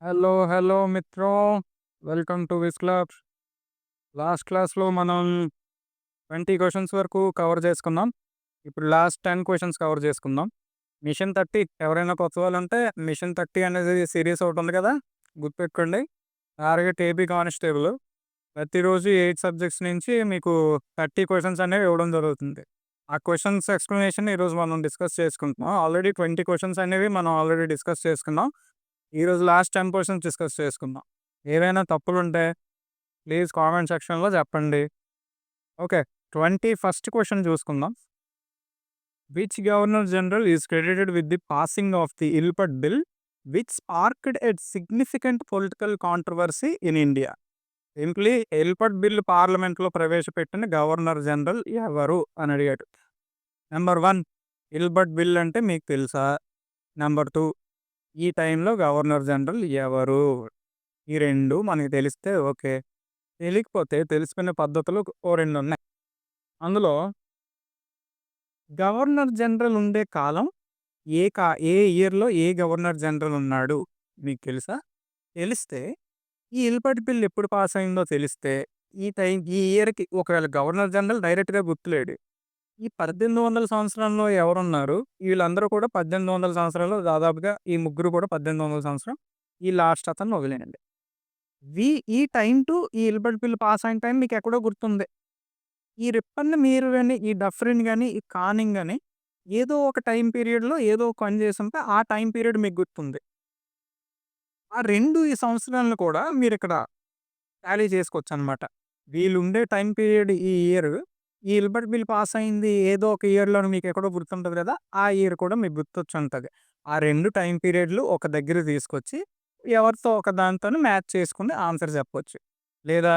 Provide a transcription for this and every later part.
Hello, hello మిత్రం. Welcome to Wiz club. Last క్లాస్‌లో మనం 20 క్వెషన్స్ వరకు కవర్ చేసుకున్నాం. ఇప్పుడు లాస్ట్ 10 క్వెషన్స్ కవర్ చేసుకుందాం. మిషన్ 30 ఎవరైనా కొత్త వాళ్ళుంటే మిషన్ 30 అనేది సీరీస్ ఒకటుంది కదా! గుర్తుపెట్టుకోండి. Target AP constable. ప్రతిరోజు 8 సబ్జెక్ట్స్ నుంచి మీకు 30 క్వెషన్స్ అనేవి ఇవ్వడం జరుగుతుంది. ఆ క్వెషన్స్ ఎక్స్‌ప్లనేషన్ ఈరోజు మనం డిస్కస్ చేసుకుంటున్నాం. ఆల్రెడీ 20 క్వెషన్స్ అనేవి మనం ఆల్రెడీ డిస్కస్ చేసుకున్నాం. ఈరోజు లాస్ట్ 10 క్వెషన్స్ డిస్కస్ చేసుకుందాం. ఏవైనా తప్పులుంటే ప్లీజ్ కామెంట్ సెక్షన్‌లో చెప్పండి. ఓకే. 21st క్వెషన్ చూసుకుందాం. Which governor general is credited with the passing of the Ilbert bill which sparked a significant political controversy in India? Simply Ilbert bill పార్లమెంట్‌లో ప్రవేశపెట్టిన governor general ఎవరు అని అడిగాడు. నంబర్ 1 ఇల్బర్ట్ బిల్ అంటే మీకు తెలుసా? Number 2 ఈ టైంలో గవర్నర్ జనరల్ ఎవరు? ఈ 2 మనకు తెలిస్తే ఓకే. తెలియకపోతే తెలుసుకునే పద్ధతులు ఓ 2 ఉన్నాయి. అందులో గవర్నర్ జనరల్ ఉండే కాలం ఏ ఇయర్‌లో ఏ గవర్నర్ జనరల్ ఉన్నాడు మీకు తెలుసా? తెలిస్తే ఈ ఇల్పటి బిల్ ఎప్పుడు పాస్ అయిందో తెలిస్తే ఈ ఇయర్‌కి ఒకవేళ గవర్నర్ జనరల్ డైరెక్ట్‌గా గుర్తులేడు. ఈ 1800 సంవత్సరంలో ఎవరున్నారు? వీళ్ళందరూ కూడా 1800 సంవత్సరాలు దాదాపుగా ఈ ముగ్గురు కూడా 1800 సంవత్సరం. ఈ లాస్ట్ అతన్ని వదిలేయండి. వి ఈ టైమ్ టు ఈ ఇల్బర్ట్ బిల్ పాస్ అయిన టైం మీకెక్కడో గుర్తుంది. ఈ రిప్పన్‌ని మీరు గాని, ఈ డఫ్రిన్ గాని, ఈ కానింగ్ గాని ఏదో ఒక టైమ్ పీరియడ్‌లో ఏదో ఒక పని చేసుంటే ఆ టైమ్ పీరియడ్ మీకు గుర్తుంది. ఆ 2 ఈ సంవత్సరాలను కూడా మీరిక్కడ టాలీ చేసుకోవచ్చనమాట. వీళ్ళుండే టైమ్ పీరియడ్ ఈ ఇయర్, ఈ ఇల్బర్ట్ బిల్ పాస్ అయింది ఏదో ఒక ఇయర్‌లోని మీకెక్కడో గుర్తుంటది కదా! ఆ ఇయర్ కూడా మీకు గుర్తొచ్చుంటది. ఆ 2 టైమ్ పీరియడ్‌లు ఒక దగ్గరకి తీసుకొచ్చి ఎవరితో ఒక దానితోని మ్యాచ్ చేసుకొని ఆన్సర్ చెప్పొచ్చు. లేదా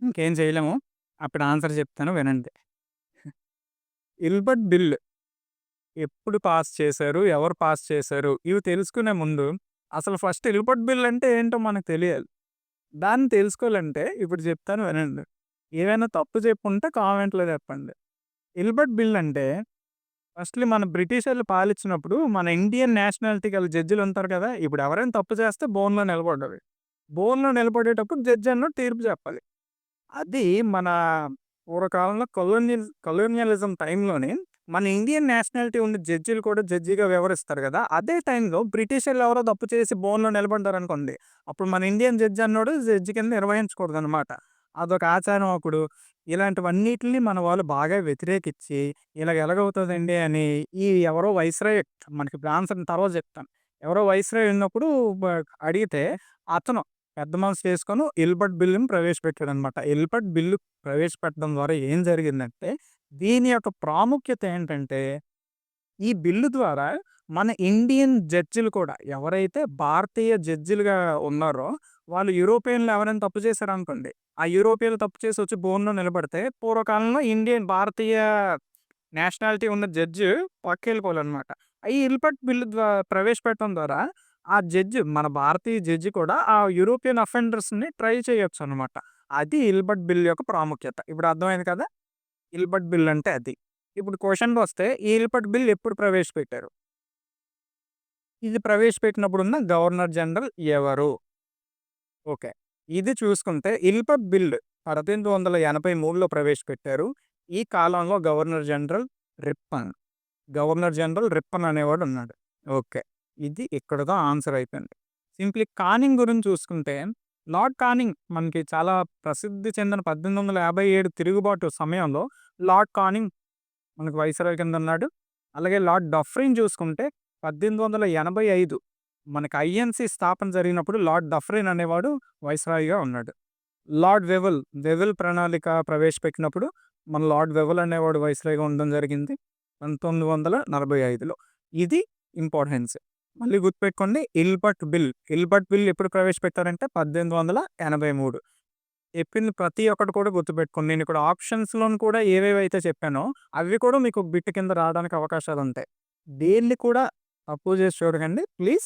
ఇంకేం చేయలేము. అప్పుడు ఆన్సర్ చెప్తాను వినండి. ఇల్బర్ట్ బిల్ ఎప్పుడు పాస్ చేశారు? ఎవరు పాస్ చేశారు? ఇవి తెలుసుకునే ముందు అసలు ఫస్ట్ ఇల్బర్ట్ బిల్ అంటే ఏంటో మనకు తెలియాలి. దాన్ని తెలుసుకోవాలంటే ఇప్పుడు చెప్తాను వినండి. ఏవైనా తప్పు చెప్పుంటే కామెంట్‌లో చెప్పండి. ఇల్బర్ట్ బిల్ అంటే ఫస్ట్‌లీ మన బ్రిటిషర్లు పాలించినప్పుడు మన ఇండియన్ నేషనాలిటీ గల జడ్జిలు ఉంటారు కదా! ఇప్పుడు ఎవరైనా తప్పు చేస్తే బోన్‌లో నిలబడ్డవి. బోన్‌లో నిలబడేటప్పుడు జడ్జి అన్నోడు తీర్పు చెప్పాలి. అది మన పూర్వకాలంలో కొలోనియలిజం టైంలోనే మన ఇండియన్ నేషనాలిటీ ఉన్న జడ్జిలు కూడా జడ్జిగా వ్యవహరిస్తారు గదా! అదే టైంలో బ్రిటిషర్లు ఎవరో తప్పు చేసి బోన్‌లో నిలబడ్డారనుకోండి. అప్పుడు మన ఇండియన్ జడ్జి అన్నోడు జడ్జి కింద నిర్వహించకూడదనమాట. అదొక ఆచారం అప్పుడు. ఇలాంటివన్నిటిని మన వాళ్ళు బాగా వ్యతిరేకిచ్చి, ఇలాగ ఎలాగవుతదండి అని ఎవరో వైస్‌రాయ్ మనకి ఇప్పుడు ఆన్సర్ తర్వాత చెప్తాను. ఎవరో వైస్‌రాయ్ ఉన్నప్పుడు బ అడిగితే అతను పెద్ద మనసు చేసుకొని ఇల్బర్ట్ బిల్లుని ప్రవేశపెట్టాడనమాట. ఇల్బర్ట్ బిల్లు ప్రవేశపెట్టడం ద్వారా ఏం జరిగిందంటే, దీని యొక్క ప్రాముఖ్యత ఏంటంటే, ఈ బిల్లు ద్వారా మన ఇండియన్ జడ్జిలు కూడా ఎవరైతే భారతీయ జడ్జిలుగా ఉన్నారో, వాళ్ళు యూరోపియన్‌లు ఎవరైనా తప్పు చేశారనుకోండి, ఆ యూరోపియన్‌లు తప్పు చేసి వచ్చి బోన్‌లో నిలబడితే, పూర్వకాలంలో భారతీయ నేషనాలిటీ ఉన్న జడ్జి పక్కెళ్ళిపోవాలనమాట. ఈ ఇల్బర్ట్ బిల్లు ప్రవేశపెట్టడం ద్వారా ఆ జడ్జి మన భారతీయ జడ్జి కూడా ఆ యూరోపియన్ అఫెండర్స్‌ని ట్రై చేయొచ్చనమాట. అది ఇల్బర్ట్ బిల్ యొక్క ప్రాముఖ్యత. ఇప్పుడు అర్థమైంది కదా! ఇల్బర్ట్ బిల్ అంటే అది. ఇప్పుడు క్వెషన్‌కొస్తే ఈ ఇల్బర్ట్ బిల్ ఎప్పుడు ప్రవేశపెట్టారు? ఇది ప్రవేశపెట్టినప్పుడున్న గవర్నర్ జనరల్ ఎవరు? ఓకే. ఇది చూసుకుంటే ఇల్బర్ట్ బిల్ 1883లో ప్రవేశపెట్టారు. ఈ కాలంలో governor general Ripon. Governor general Ripon అనేవాడున్నాడు. ఓకే. ఇది ఇక్కడితో ఆన్సర్ అయిపోయింది. సింప్లీ కానింగ్ గురించి చూసుకుంటే, లార్డ్ కానింగ్ మనకి చాలా ప్రసిద్ధి చెందిన 1857 తిరుగుబాటు సమయంలో లార్డ్ కానింగ్ మనకు వైస్‌రాయ్ కింద ఉన్నాడు. అలాగే లార్డ్ డఫ్రిన్ చూసుకుంటే 1885 మనకి ఐఎన్‌సీ స్థాపన జరిగినప్పుడు లార్డ్ డఫ్రిన్ అనేవాడు వైస్‌రాయ్‌గా ఉన్నాడు. లార్డ్ వెవెల్ ప్రణాళిక ప్రవేశపెట్టినప్పుడు మన లార్డ్ వెవెల్ అనేవాడు వైస్‌రాయ్‌గా ఉండడం జరిగింది. 1945లో. ఇది ఇంపార్టెన్స్. మళ్ళీ గుర్తుపెట్టుకోండి ఇల్బర్ట్ బిల్ ఎప్పుడు ప్రవేశపెట్టారంటే 1883. చెప్పింది ప్రతి ఒక్కటి కూడా గుర్తుపెట్టుకోండి. నేను ఇక్కడ ఆప్షన్స్‌లోను కూడా ఏవేవైతే చెప్పానో అవి కూడా మీకు బిట్ కింద రావడానికి అవకాశాలుంటాయి. దేన్ని కూడా తక్కువ చేసి చూడకండి ప్లీజ్.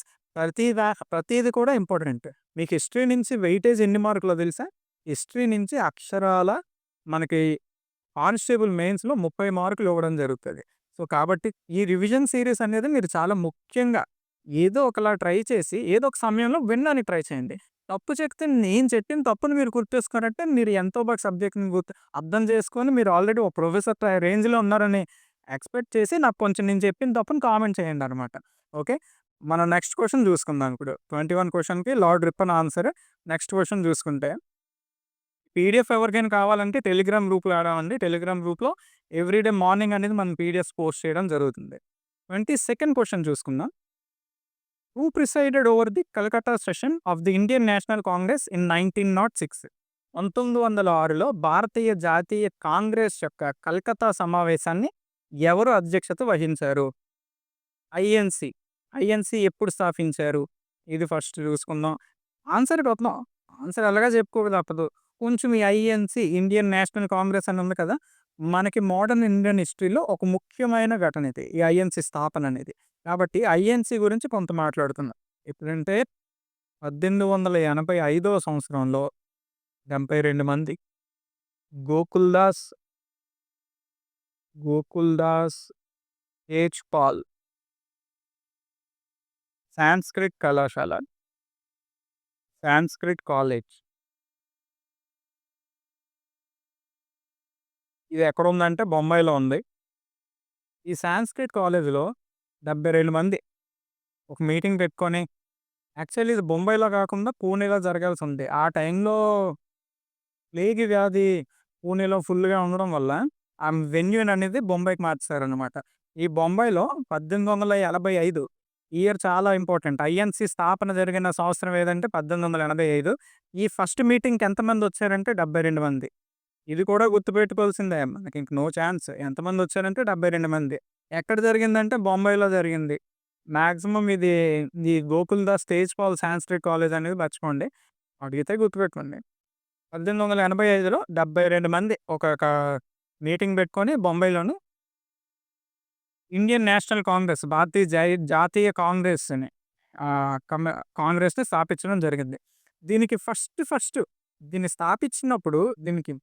ప్రతీది కూడా ఇంపార్టెంట్. మీకు హిస్టరీ నుంచి వెయిటేజ్ ఎన్ని మార్కులో తెలుసా? హిస్టరీ నుంచి అక్షరాల మనకి కానిస్టేబుల్ మెయిన్స్‌లో 30 మార్కులు ఇవ్వడం జరుగుతది. సో, కాబట్టి ఈ రివిజన్ సీరీస్ అనేది మీరు చాలా ముఖ్యంగా ఏదో ఒకలా ట్రై చేసి, ఏదో ఒక సమయంలో వినడానికి ట్రై చేయండి. తప్పు చెప్తే నేను చెప్పిన తప్పుని మీరు గుర్తేసుకున్నట్టే మీరు ఎంతో బాగా సబ్జెక్ట్‌ని అర్థం చేసుకొని మీరు ఆల్రెడీ ఒక ప్రొఫెసర్ రేంజ్‌లో ఉన్నారని ఎక్స్‌పెక్ట్ చేసి నాకు కొంచెం నేను చెప్పిన తప్పుని కామెంట్ చేయండనమాట. ఓకే. మనం నెక్స్ట్ క్వెషన్ చూసుకుందాం ఇప్పుడు. 21 క్వెషన్‌కి Lord Ripon answer. Next question చూసుకుంటే పీడీఎఫ్ ఎవరికైనా కావాలంటే టెలిగ్రామ్ గ్రూప్‌లో యాడ్ అవ్వండి. టెలిగ్రామ్ గ్రూప్‌లో ఎవ్రీడే మార్నింగ్ అనేది మనం పీడీఎఫ్స్ పోస్ట్ చేయడం జరుగుతుంది. 22nd క్వెషన్ చూసుకుందాం. Who presided over the Calcutta session of the Indian national Congress in 1906? 1906లో భారతీయ జాతీయ కాంగ్రెస్ యొక్క కలకత్తా సమావేశాన్ని ఎవరు అధ్యక్షత వహించారు? ఐఎన్‌సి. ఐఎన్‌సి ఎప్పుడు స్థాపించారు? ఇది ఫస్ట్ చూసుకుందాం. ఆన్సర్‌కి వద్దాం. ఆన్సర్ ఎలాగా చెప్పుకోక తప్పదు. కొంచెం ఈ ఐఎన్‌సి ఇండియన్ నేషనల్ కాంగ్రెస్ అని ఉంది కదా! మనకి మోడర్న్ ఇండియన్ హిస్టరీలో ఒక ముఖ్యమైన ఘటన ఇది. ఈ ఐఎన్‌సి స్థాపన అనేది. కాబట్టి ఐఎన్‌సి గురించి కొంత మాట్లాడుకుందాం. ఎప్పుడంటే 1885వ సంవత్సరంలో 72 మంది గోకుల్‌దాస్, గోకుల్‌దాస్ తేజ్‌పాల్ సాంస్క్రిట్ కళాశాల, సాంస్క్రిట్ కాలేజ్. ఇది ఎక్కడుందంటే బొంబాయిలో ఉంది. ఈ సాంస్క్రిట్ కాలేజ్‌లో 72 మంది ఒక మీటింగ్ పెట్టుకొని యాక్చువల్లీ ఇది బొంబాయిలో కాకుండా పూణేలో జరగాల్సుంది. ఆ టైంలో ప్లేగ్ వ్యాధి పూణేలో ఫుల్‌గా ఉండడం వల్ల ఆ వెన్యూననేది బొంబాయికి మార్చేశారనమాట. ఈ బొంబాయిలో 1885 ఇయర్ చాలా ఇంపార్టెంట్. ఐఎన్‌సి స్థాపన జరిగిన సంవత్సరం ఏదంటే 1885. ఈ ఫస్ట్ మీటింగ్‌కి ఎంతమందొచ్చారంటే 72 మంది. ఇది కూడా గుర్తుపెట్టుకోవాల్సిందే. మనకింక నో ఛాన్స్. ఎంతమందొచ్చారంటే 72 మంది. ఎక్కడ జరిగిందంటే బొంబాయిలో జరిగింది. మాక్సిమం ఇది ఈ గోకుల్‌దాస్ తేజ్‌పాల్ సాంస్క్రిట్ కాలేజ్ అనేది మర్చిపోండి. అడిగితే గుర్తుపెట్టుకోండి. 1885లో 72 మంది ఒక మీటింగ్ పెట్టుకొని బొంబాయిలోను ఇండియన్ నేషనల్ కాంగ్రెస్ భారతీయ జాతీయ కాంగ్రెస్‌ని ఆహ్, కమ కాంగ్రెస్‌ని స్థాపించడం జరిగింది. దీనికి ఫస్ట్ దీన్ని స్థాపించినప్పుడు దీనికి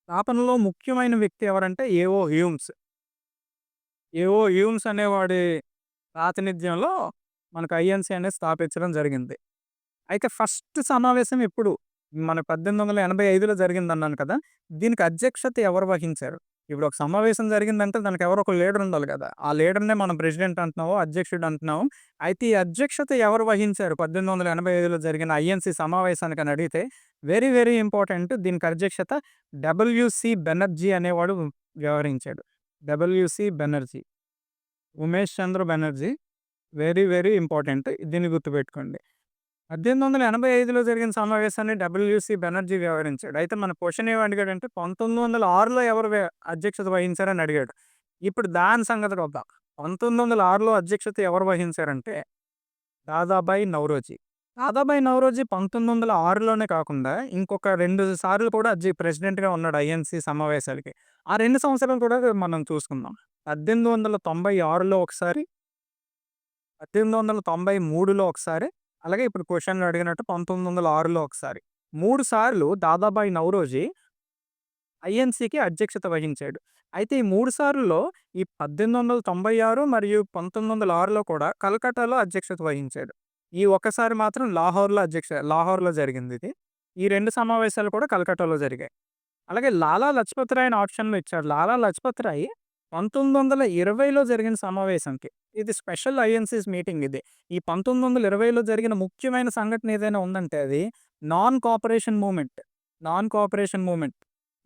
స్థాపనలో ముఖ్యమైన వ్యక్తి ఎవరంటే ఏవో హ్యూమ్స్. ఏవో హ్యూమ్స్ అనేవాడి ప్రాతినిధ్యంలో మనకు ఐఎన్‌సి అనేది స్థాపించడం జరిగింది. అయితే ఫస్ట్ సమావేశం ఎప్పుడు? మన 1885లో జరిగిందన్నాను కదా! దీనికి అధ్యక్షత ఎవరు వహించారు? ఇప్పుడు ఒక సమావేశం జరిగిందంటే దానికి ఎవరో ఒక లీడర్ ఉండాలి కదా! ఆ లీడర్‌నే మనం ప్రెసిడెంట్ అంటున్నాము, అధ్యక్షుడు అంటున్నాము. అయితే ఈ అధ్యక్షత ఎవరు వహించారు 1885లో జరిగిన ఐఎన్‌సి సమావేశానికని అడిగితే వెరీ ఇంపార్టెంట్ దీనికి అధ్యక్షత డబ్ల్యూసీ బెనర్జీ అనేవాడు వ్యవహరించాడు. డబ్ల్యూసీ బెనర్జీ. ఉమేష్ చంద్ర బెనర్జీ వెరీ ఇంపార్టెంట్. దీన్ని గుర్తుపెట్టుకోండి. 1885లో జరిగిన సమావేశాన్ని డబ్ల్యూసీ బెనర్జీ వ్యవహరించాడు. అయితే మన క్వెషన్ ఏమి అడిగాడంటే 1906లో ఎవరు అధ్యక్షత వహించారని అడిగాడు. ఇప్పుడు దాని సంగతికి వద్దాం. 1906లో అధ్యక్షత ఎవరు వహించారంటే దాదాబాయి నౌరోజీ. దాదాబాయి నౌరోజీ 1906లోనే కాకుండా ఇంకొక 2 సార్లు కూడా ప్రెసిడెంట్‌గా ఉన్నాడు ఐఎన్‌సి సమావేశాలకి. ఆ 2 సంవత్సరాలు కూడా మనం చూసుకుందాం. 1896లో ఒకసారి, 1893లో ఒకసారి, అలాగే ఇప్పుడు క్వెషన్‌లో అడిగినట్టు 1906లో ఒకసారి. 3 సార్లు దాదాబాయి నౌరోజీ ఐఎన్‌సికి అధ్యక్షత వహించాడు. అయితే ఈ 3 సార్లులో ఈ 1896 మరియు 1906లో కూడా కలకట్టాలో అధ్యక్షత వహించాడు. ఈ ఒక్కసారి మాత్రం లాహోర్‌లో జరిగిందిది. ఈ 2 సమావేశాలు కూడా కలకట్టాలో జరిగాయి. అలాగే లాలా లజపత్ రాయ్‌ని ఆప్షన్‌లో ఇచ్చారు. లాలా లజపత్ రాయ్ 1920లో జరిగిన సమావేశంకి ఇది స్పెషల్ ఐఎన్‌సిస్ మీటింగ్ ఇది. ఈ 1920లో జరిగిన ముఖ్యమైన సంఘటన ఏదైనా ఉందంటే అది non cooperation movement. Non cooperation movement.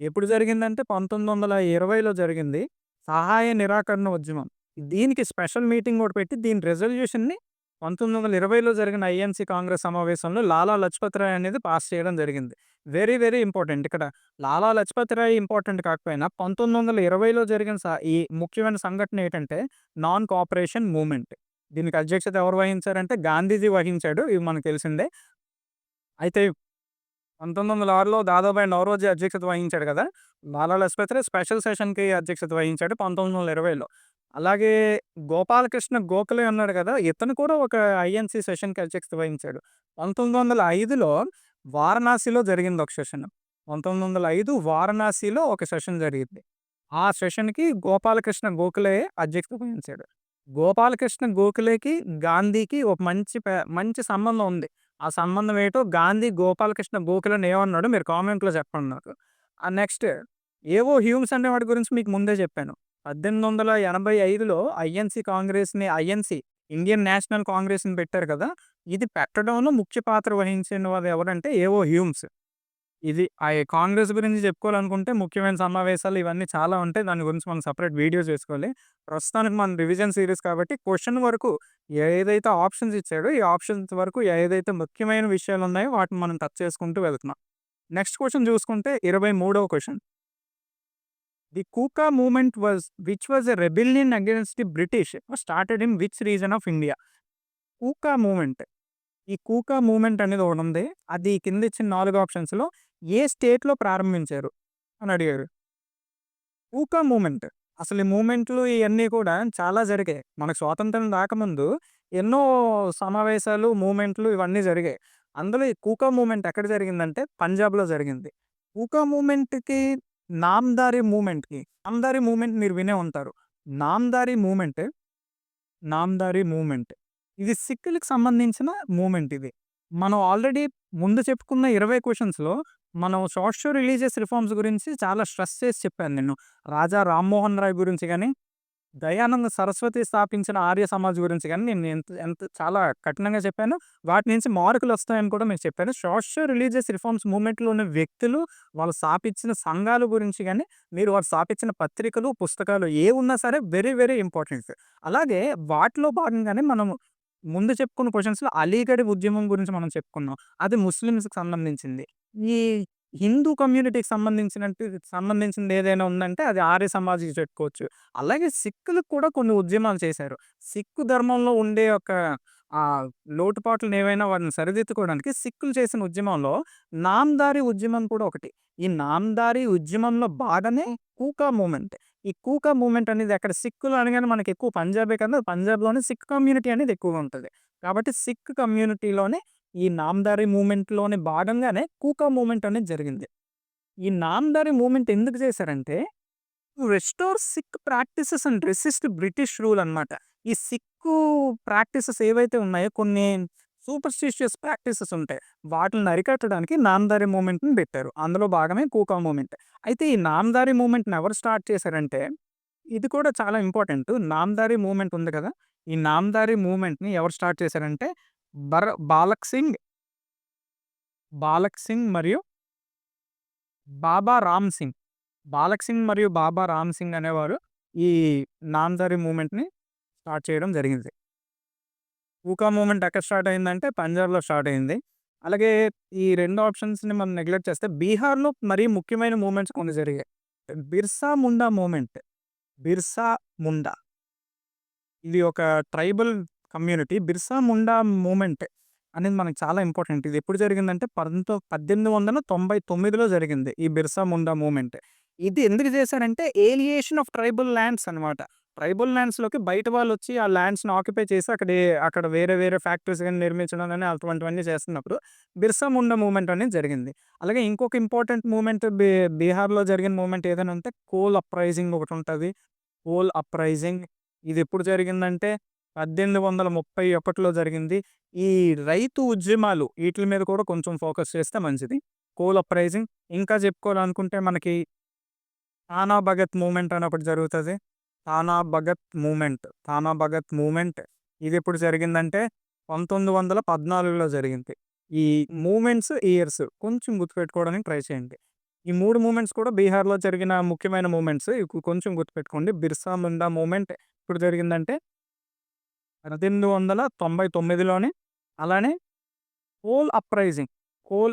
ఎప్పుడు జరిగిందంటే 1920లో జరిగింది. సహాయ నిరాకరణ ఉద్యమం. దీనికి స్పెషల్ మీటింగ్ ఒకటి పెట్టి దీని రిజల్యూషన్‌ని 1920లో జరిగిన ఐఎన్‌సి కాంగ్రెస్ సమావేశంలో లాలా లజపత్ రాయ్ అనేది పాస్ చేయడం జరిగింది. వెరీ ఇంపార్టెంట్ ఇక్కడ లాలా లజపత్ రాయ్ ఇంపార్టెంట్ కాకపోయినా 1920లో జరిగిన ఈ ముఖ్యమైన సంఘటన ఏంటంటే నాన్ కోఆపరేషన్ మూవ్‌మెంట్. దీనికి అధ్యక్షత ఎవరు వహించారంటే గాంధీజీ వహించాడు. ఇది మనకు తెలిసిందే. అయితే 1906లో దాదాబాయి నౌరోజీ అధ్యక్షత వహించాడు కదా! లాలా లజపత్ రాయ్ స్పెషల్ సెషన్‌కి అధ్యక్షత వహించాడు 1920లో. అలాగే గోపాలకృష్ణ గోఖలే ఉన్నాడు కదా! ఇతను కూడా ఒక ఐఎన్‌సి సెషన్‌కి అధ్యక్షత వహించాడు. 1905లో వారణాసిలో జరిగింది ఒక సెషన్. 1905 వారణాసిలో ఒక సెషన్ జరిగింది. ఆ సెషన్‌కి గోపాలకృష్ణ గోఖలే అధ్యక్షత వహించాడు. గోపాలకృష్ణ గోఖలేకి, గాంధీకి ఒక మంచి సంబంధం ఉంది. ఆ సంబంధం ఏటో గాంధీ గోపాలకృష్ణ గోఖలేని ఏమన్నాడో మీరు కామెంట్‌లో చెప్పండి నాకు. నెక్స్ట్ ఏవో హ్యూమ్స్ అనేవాడి గురించి మీకు ముందే చెప్పాను. 1885లో ఐఎన్‌సి ఇండియన్ నేషనల్ కాంగ్రెస్‌ని పెట్టారు కదా! ఇది పెట్టడంలో ముఖ్య పాత్ర వహించిన వారు ఎవరంటే ఏవో హ్యూమ్స్. ఇది కాంగ్రెస్ గురించి చెప్పుకోవాలనుకుంటే ముఖ్యమైన సమావేశాలు ఇవన్నీ చాలా ఉంటాయి. దాని గురించి మనం సెపరేట్ వీడియో చేసుకోవాలి. ప్రస్తుతానికి మన రివిజన్ సీరీస్ కాబట్టి క్వెషన్ వరకు ఏదైతే ఆప్షన్స్ ఇచ్చాడో ఈ ఆప్షన్స్ వరకు ఏదైతే ముఖ్యమైన విషయాలున్నాయో వాటిని మనం టచ్ చేసుకుంటూ వెళ్తున్నాం. నెక్స్ట్ క్వెషన్ చూసుకుంటే 23వ question. The Kuka movement which was a rebellion against the British started in which region of India? Kuka movement. ఈ కూకా మూవ్‌మెంట్ అనేది ఒకటుంది. అది కింద ఇచ్చిన 4 ఆప్షన్స్‌లో ఏ స్టేట్‌లో ప్రారంభించారు అని అడిగారు. కూకా మూవ్‌మెంట్. అసలు ఈ మూవ్‌మెంట్లు ఇయన్నీ కూడా చాలా జరిగాయి. మనకు స్వాతంత్రం రాకముందు ఎన్నో సమావేశాలు, మూవ్‌మెంట్లు ఇవన్నీ జరిగాయి. అందులో ఈ కూకా మూవ్‌మెంట్ ఎక్కడ జరిగిందంటే పంజాబ్‌లో జరిగింది. కూకా మూవ్‌మెంట్‌కి, నామ్‌దారి మూవ్‌మెంట్ మీరు వినే ఉంటారు. నామ్‌దారి మూవ్‌మెంట్ నామ్‌దారి మూవ్‌మెంట్. ఇది సిక్కులకి సంబంధించిన మూవ్‌మెంట్ ఇది. మనం ఆల్రెడీ ముందు చెప్పుకున్న 20 క్వెషన్స్‌లో మనం సోషియో రిలీజియస్ రిఫార్మ్స్ గురించి చాలా స్ట్రెస్ చేసి చెప్పాను నేను. రాజా రామ్మోహన్ రాయ్ గురించి గాని, దయానంద సరస్వతి స్థాపించిన ఆర్య సమాజ్ గురించి గాని నేను ఎంత ఎంత చాలా కఠినంగా చెప్పాను. వాటి నుంచి మార్కులొస్తాయని కూడా మీకు చెప్పాను. సోషియో రిలీజియస్ రిఫార్మ్స్ మూవ్‌మెంట్‌లో ఉన్న వ్యక్తులు, వాళ్ళు స్థాపించిన సంఘాల గురించి గాని, మీరు వారు స్థాపించిన పత్రికలు, పుస్తకాలు ఏవున్నా సరే వెరీ వెరీ ఇంపార్టెంట్. అలాగే వాటిలో భాగంగానే మనం ముందు చెప్పుకున్న క్వెషన్స్‌లో అలీగఢ్ ఉద్యమం గురించి మనం చెప్పుకున్నాం. అది ముస్లిమ్స్‌కి సంబంధించింది. ఈ హిందూ కమ్యూనిటీకి సంబంధించింది ఏదైనా ఉందంటే అది ఆర్య సమాజ్‌కి చెప్పుకోవచ్చు. అలాగే సిక్కులకు కూడా కొన్ని ఉద్యమాలు చేశారు. సిక్కు ధర్మంలో ఉండే ఒక లోటుపాట్లను ఏవైనా వాటిని సరిదిద్దుకోవడానికి సిక్కులు చేసిన ఉద్యమంలో నామ్‌దారి ఉద్యమం కూడా ఒకటి. ఈ నామ్‌దారి ఉద్యమంలో భాగమే కూకా మూవ్‌మెంట్. ఈ కూకా మూవ్‌మెంట్ అనేది అక్కడ సిక్కులు అనగానే మనకి ఎక్కువ పంజాబే కదా! పంజాబ్‌లోనే సిక్ కమ్యూనిటీ అనేది ఎక్కువగా ఉంటది. కాబట్టి సిక్ కమ్యూనిటీలోనే ఈ నామ్‌దారి మూవ్‌మెంట్‌లోని భాగంగానే కూకా మూవ్‌మెంట్ అనేది జరిగింది. ఈ నామ్‌దారి మూవ్‌మెంట్ ఎందుకు చేశారంటే restore Sikh practices and resist British rule అన్నమాట. ఈ సిక్కు ప్రాక్టీసెస్ ఏవైతే ఉన్నాయో కొన్ని సూపర్‌స్టిషియస్ ప్రాక్టీసెస్ ఉంటాయి. వాటిల్ని అరికట్టడానికి నామ్‌దారి మూవ్‌మెంట్‌ని పెట్టారు. అందులో భాగమే కూకా మూవ్‌మెంట్. అయితే ఈ నామ్‌దారి మూవ్‌మెంట్‌ని ఎవరు స్టార్ట్ చేశారంటే ఇది కూడా చాలా ఇంపార్టెంట్. నామ్‌దారి మూవ్‌మెంట్ ఉంది కదా! ఈ నామ్‌దారి మూవ్‌మెంట్‌ని ఎవరు స్టార్ట్ చేశారంటే బాలక్ సింగ్, బాలక్ సింగ్ మరియు బాబా రామ్ సింగ్. బాలక్ సింగ్ మరియు బాబా రామ్ సింగ్ అనేవారు ఈ నామ్‌దారి మూవ్‌మెంట్‌ని స్టార్ట్ చేయడం జరిగింది. హూకా మూవ్‌మెంట్ ఎక్కడ స్టార్ట్ అయిందంటే పంజాబ్‌లో స్టార్ట్ అయింది. అలాగే ఈ 2 ఆప్షన్స్‌ని మనం నెగ్లెక్ట్ చేస్తే బీహార్‌లో మరీ ముఖ్యమైన మూవ్‌మెంట్స్ కొన్ని జరిగాయి. బిర్సా ముండా మూవ్‌మెంట్. బిర్సా ముండా. ఇది ఒక tribal community. Birsa Munda movement అనేది మనకు చాలా ఇంపార్టెంట్. ఇది ఎప్పుడు జరిగిందంటే 1899లో జరిగింది. ఈ బిర్సా ముండా మూవ్‌మెంట్. ఇది ఎందుకు చేశారంటే ఏలియేషన్ ఆఫ్ ట్రైబల్ ల్యాండ్స్ అనమాట. ట్రైబల్ ల్యాండ్స్‌లోకి బయట వాళ్ళొచ్చి ఆ ల్యాండ్స్‌ని ఆక్యుపై చేసి అక్కడ వేరే వేరే ఫ్యాక్టరీస్ గాని నిర్మించడం గాని అటువంటివన్నీ చేస్తున్నప్పుడు బిర్సా ముండా మూవ్‌మెంట్ అనేది జరిగింది. అలాగే ఇంకొక ఇంపార్టెంట్ మూవ్‌మెంట్ బీహార్‌లో జరిగిన మూవ్‌మెంట్ ఏదైనా ఉంటే కోల్ అప్రైజింగ్ ఒకటుంటది. కోల్ అప్రైజింగ్ ఇదెప్పుడు జరిగిందంటే 1831లో జరిగింది. ఈ రైతు ఉద్యమాలు ఈటిల మీద కూడా కొంచెం ఫోకస్ చేస్తే మంచిది. కోల్ అప్రైజింగ్ ఇంకా చెప్పుకోవాలనుకుంటే మనకి తానా భగత్ మూవ్‌మెంట్ అని ఒకటి జరుగుతది. తానా భగత్ మూవ్‌మెంట్ ఇదెప్పుడు జరిగిందంటే 1914లో జరిగింది. ఈ మూవ్‌మెంట్స్, ఇయర్స్ కొంచెం గుర్తుపెట్టుకోవడానికి ట్రై చేయండి. ఈ 3 మూవ్‌మెంట్స్ కూడా బీహార్‌లో జరిగిన ముఖ్యమైన మూవ్‌మెంట్స్. ఇవి కొంచెం గుర్తుపెట్టుకోండి. బిర్సా ముండా మూవ్‌మెంట్ ఎప్పుడు జరిగిందంటే 1899లోనే. అలానే కోల్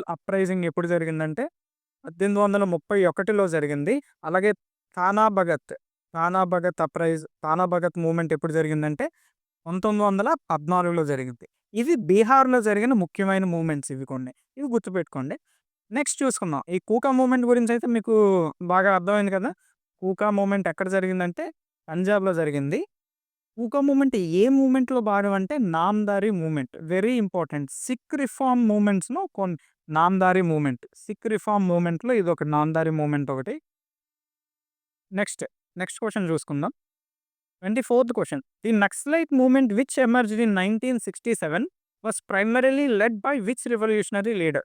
అప్రైజింగ్ ఎప్పుడు జరిగిందంటే 1831లో జరిగింది. అలాగే తానా భగత్, తానా భగత్ మూవ్‌మెంట్ ఎప్పుడు జరిగిందంటే 1914లో జరిగింది. ఇవి బీహార్‌లో జరిగిన ముఖ్యమైన మూవ్‌మెంట్స్ ఇవి కొన్ని. ఇవి గుర్తుపెట్టుకోండి. నెక్స్ట్ చూసుకుందాం. ఈ కూకా మూవ్‌మెంట్ గురించయితే మీకు బాగా అర్థమైంది కదా! కూకా మూవ్‌మెంట్ ఎక్కడ జరిగిందంటే పంజాబ్‌లో జరిగింది. కూకా మూవ్‌మెంట్ ఏ మూవ్‌మెంట్‌లో భాగం అంటే Namdhari movement. Very important. Sikh reform మూవ్‌మెంట్స్‌లో నామ్‌దారి మూవ్‌మెంట్. సిక్ రిఫార్మ్ మూవ్‌మెంట్‌లో ఇదొక నామ్‌దారి మూవ్‌మెంట్ ఒకటి. నెక్స్ట్ క్వెషన్ చూసుకుందాం. 24th question. The Naxalite movement which emerged in 1967 was primarily led by which revolutionary leader?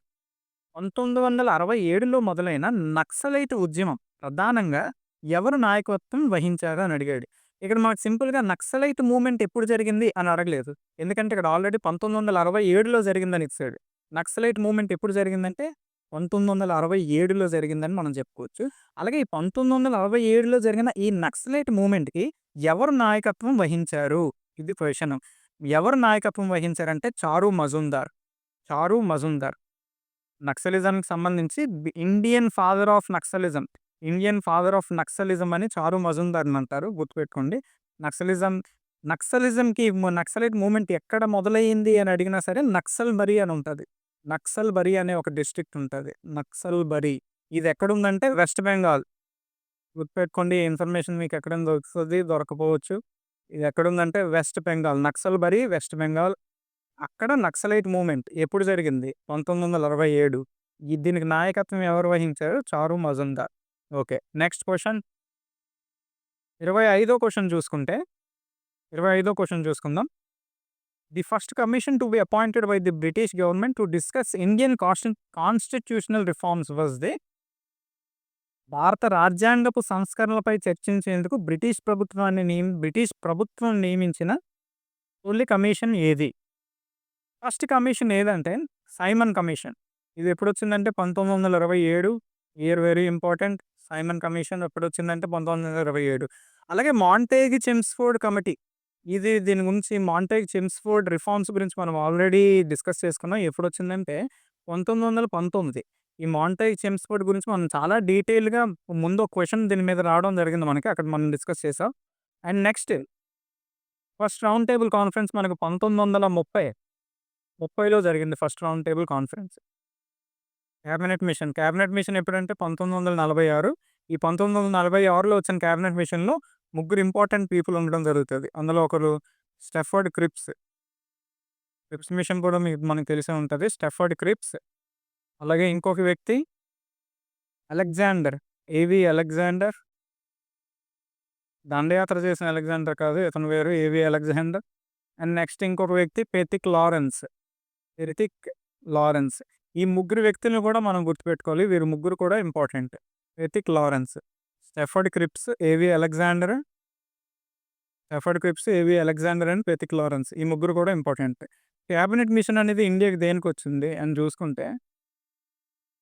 1967లో మొదలైన నక్సలైట్ ఉద్యమం ప్రధానంగా ఎవరు నాయకత్వం వహించారు అని అడిగాడు. ఇక్కడ మనకు సింపుల్‌గా నక్సలైట్ మూవ్‌మెంట్ ఎప్పుడు జరిగింది అని అడగలేదు. ఎందుకంటే ఇక్కడ ఆల్రెడీ 1967లో జరిగిందని ఇచ్చాడు. నక్సలైట్ మూవ్‌మెంట్ ఎప్పుడు జరిగిందంటే 1967లో జరిగిందని మనం చెప్పుకోవచ్చు. అలాగే ఈ 1967లో జరిగిన ఈ నక్సలైట్ మూవ్‌మెంట్‌కి ఎవరు నాయకత్వం వహించారు? ఇది క్వెషన్. ఎవరు నాయకత్వం వహించారంటే చారు మజుందార్. చారు మజుందార్. నక్సలిజంకి సంబంధించి Indian father of naxalism. Indian father of naxalism అని చారు మజుందార్‌ని అంటారు. గుర్తుపెట్టుకోండి. నక్సలిజం నక్సలిజంకి నక్సలైట్ మూవ్‌మెంట్ ఎక్కడ మొదలయ్యింది అని అడిగినా సరే నక్సల్బరీ అని ఉంటది. నక్సల్బరీ అనే ఒక డిస్ట్రిక్ట్ ఉంటది. నక్సల్బరీ. ఇది ఎక్కడుందంటే వెస్ట్ బెంగాల్. గుర్తుపెట్టుకోండి. ఈ ఇన్ఫర్మేషన్ మీకు ఎక్కడైనా దొరుకుతది, దొరకపోవచ్చు. ఇది ఎక్కడుందంటే వెస్ట్ బెంగాల్. నక్సల్బరీ వెస్ట్ బెంగాల్. అక్కడ నక్సలైట్ మూవ్‌మెంట్ ఎప్పుడు జరిగింది? 1967. దీనికి నాయకత్వం ఎవరు వహించారు? Charu Majumdar. Okay. Next question. 25వ క్వెషన్ చూసుకుంటే 25వ క్వెషన్ చూసుకుందాం. The first commission to be appointed by the British government to discuss Indian constitutional reforms was the భారత రాజ్యాంగపు సంస్కరణలపై చర్చించేందుకు బ్రిటిష్ ప్రభుత్వం నియమించిన తొలి కమిషన్ ఏది? ఫస్ట్ కమిషన్ ఏదంటే సైమన్ కమిషన్. ఇది ఎప్పుడొచ్చిందంటే 1927. Year very important. Simon commission ఎప్పుడొచ్చిందంటే 1927. అలాగే మాంటేగ్ చెమ్స్‌ఫోర్డ్ కమిటీ. దీని గురించి మాంటేగ్ చెమ్స్‌ఫోర్డ్ రిఫార్మ్స్ గురించి మనం ఆల్రెడీ డిస్కస్ చేసుకున్నాం. ఎప్పుడొచ్చిందంటే 1919. ఈ మాంటేగ్ చెమ్స్‌ఫోర్డ్ గురించి మనం చాలా డీటెయిల్‌గా ముందు ఒక క్వెషన్ దీని మీద రావడం జరిగింది మనకి. అక్కడ మనం డిస్కస్ చేసాం. And next first round table conference మనకు 1930లో జరిగింది first round table conference. Cabinet machine ఎప్పుడంటే 1946. ఈ 1946లో వచ్చిన క్యాబినెట్ మిషన్‌లో ముగ్గురు ఇంపార్టెంట్ పీపుల్ ఉండడం జరుగుతది. అందులో ఒకరు స్టెఫర్డ్ క్రిప్స్. క్రిప్స్ మిషన్ కూడా మనకు తెలిసే ఉంటది. స్టెఫర్డ్ క్రిప్స్. అలాగే ఇంకొక వ్యక్తి అలెగ్జాండర్. ఏవి అలెగ్జాండర్. దండయాత్ర చేసిన అలెగ్జాండర్ కాదు. ఇతను వేరు. ఏవి అలెగ్జాండర్. అండ్ నెక్స్ట్ ఇంకొక వ్యక్తి పెతిక్ లారెన్స్. ఈ ముగ్గురు వ్యక్తులను కూడా మనం గుర్తుపెట్టుకోవాలి. వీరు ముగ్గురు కూడా ఇంపార్టెంట్. పెతిక్ లారెన్స్, స్టెఫర్డ్ క్రిప్స్, ఏవి అలెగ్జాండర్ అండ్ పెతిక్ లారెన్స్. ఈ ముగ్గురు కూడా ఇంపార్టెంట్. క్యాబినెట్ మిషన్ అనేది ఇండియాకి దేనికొచ్చింది అని చూసుకుంటే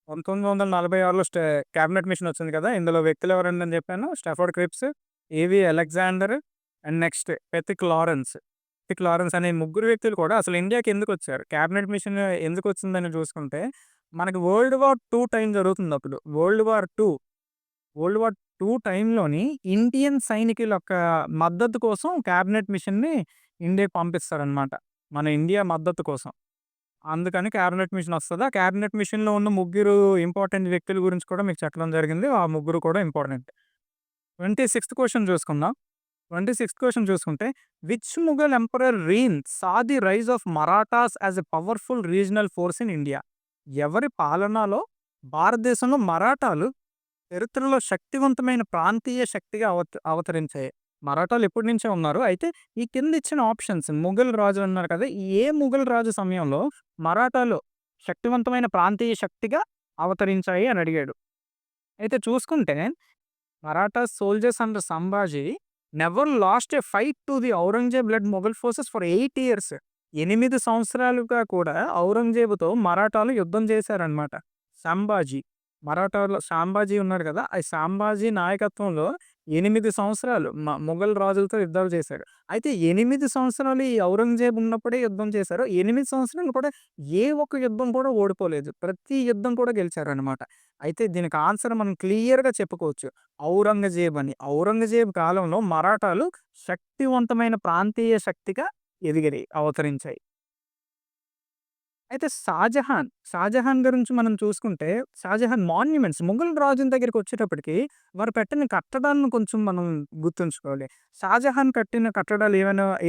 1946లో క్యాబినెట్ మిషన్ వచ్చింది కదా! ఇందులో వ్యక్తులు ఎవరండి చెప్పాను. స్టెఫర్డ్ క్రిప్స్, ఏవి అలెగ్జాండర్ అండ్ నెక్స్ట్ పెతిక్ లారెన్స్ అనే ముగ్గురు వ్యక్తులు కూడా అసలు ఇండియాకి ఎందుకొచ్చారు? క్యాబినెట్ మిషన్ ఎందుకొచ్చిందని చూసుకుంటే మనకి వరల్డ్ వార్ 2 టైం జరుగుతుంది అప్పుడు. వరల్డ్ వార్ 2 టైంలోని ఇండియన్ సైనికుల యొక్క మద్దతు కోసం క్యాబినెట్ మిషన్‌ని ఇండియాకి పంపిస్తారనమాట. మన ఇండియా మద్దతు కోసం. అందుకని క్యాబినెట్ మిషన్ వస్తది. ఆ క్యాబినెట్ మిషన్‌లో ఉన్న ముగ్గురు ఇంపార్టెంట్ వ్యక్తుల గురించి కూడా మీకు చెప్పడం జరిగింది. ఆ ముగ్గురు కూడా ఇంపార్టెంట్. 26th క్వెషన్ చూసుకుందాం. 26th క్వెషన్ చూసుకుంటే which Mughal emperor saw the rise of Marathas as a powerful regional force in India? ఎవరి పాలనలో భారతదేశంలో మరాఠాలు చరిత్రలో శక్తివంతమైన ప్రాంతీయ శక్తిగా అవతరించాయి? మరాఠాలు ఎప్పటి నుంచో ఉన్నారు. అయితే ఈ కింద ఇచ్చిన ఆప్షన్స్ ముఘల్ రాజులు అన్నారు కదా! ఏ ముఘల్ రాజు సమయంలో మరాఠాలు శక్తివంతమైన ప్రాంతీయ శక్తిగా అవతరించాయి అని అడిగాడు. అయితే చూసుకుంటే Maratha soldiers under Sambhaji never lost a fight to the Aurangzeb led Mughal forces for 8 years. 8 సంవత్సరాలుగా కూడా ఔరంగజేబుతో మరాఠాలు యుద్ధం చేశారనమాట. సాంబాజీ ఉన్నాడు కదా! ఆ సాంబాజీ నాయకత్వంలో 8 సంవత్సరాలు మొఘల్ రాజులతో యుద్ధాలు చేశాడు. అయితే 8 సంవత్సరాలు ఈ ఔరంగజేబ్ ఉన్నప్పుడే యుద్ధం చేశారు. 8 సంవత్సరాలు కూడా ఏ ఒక్క యుద్ధం కూడా ఓడిపోలేదు. ప్రతి యుద్ధం కూడా గెలిచారనమాట. అయితే దీనికి ఆన్సర్ మనం క్లియర్‌గా చెప్పుకోవచ్చు. ఔరంగజేబ్ అని. ఔరంగజేబ్ కాలంలో మరాఠాలు శక్తివంతమైన ప్రాంతీయ శక్తిగా అవతరించాయి. అయితే షాజహాన్ గురించి మనం చూసుకుంటే షాజహాన్ మాన్యుమెంట్స్ ముఘల్ రాజుల దగ్గరికి వచ్చేటప్పటికి వారు పెట్టిన కట్టడాలను కొంచెం మనం గుర్తుంచుకోవాలి. షాజహాన్ కట్టిన కట్టడాలు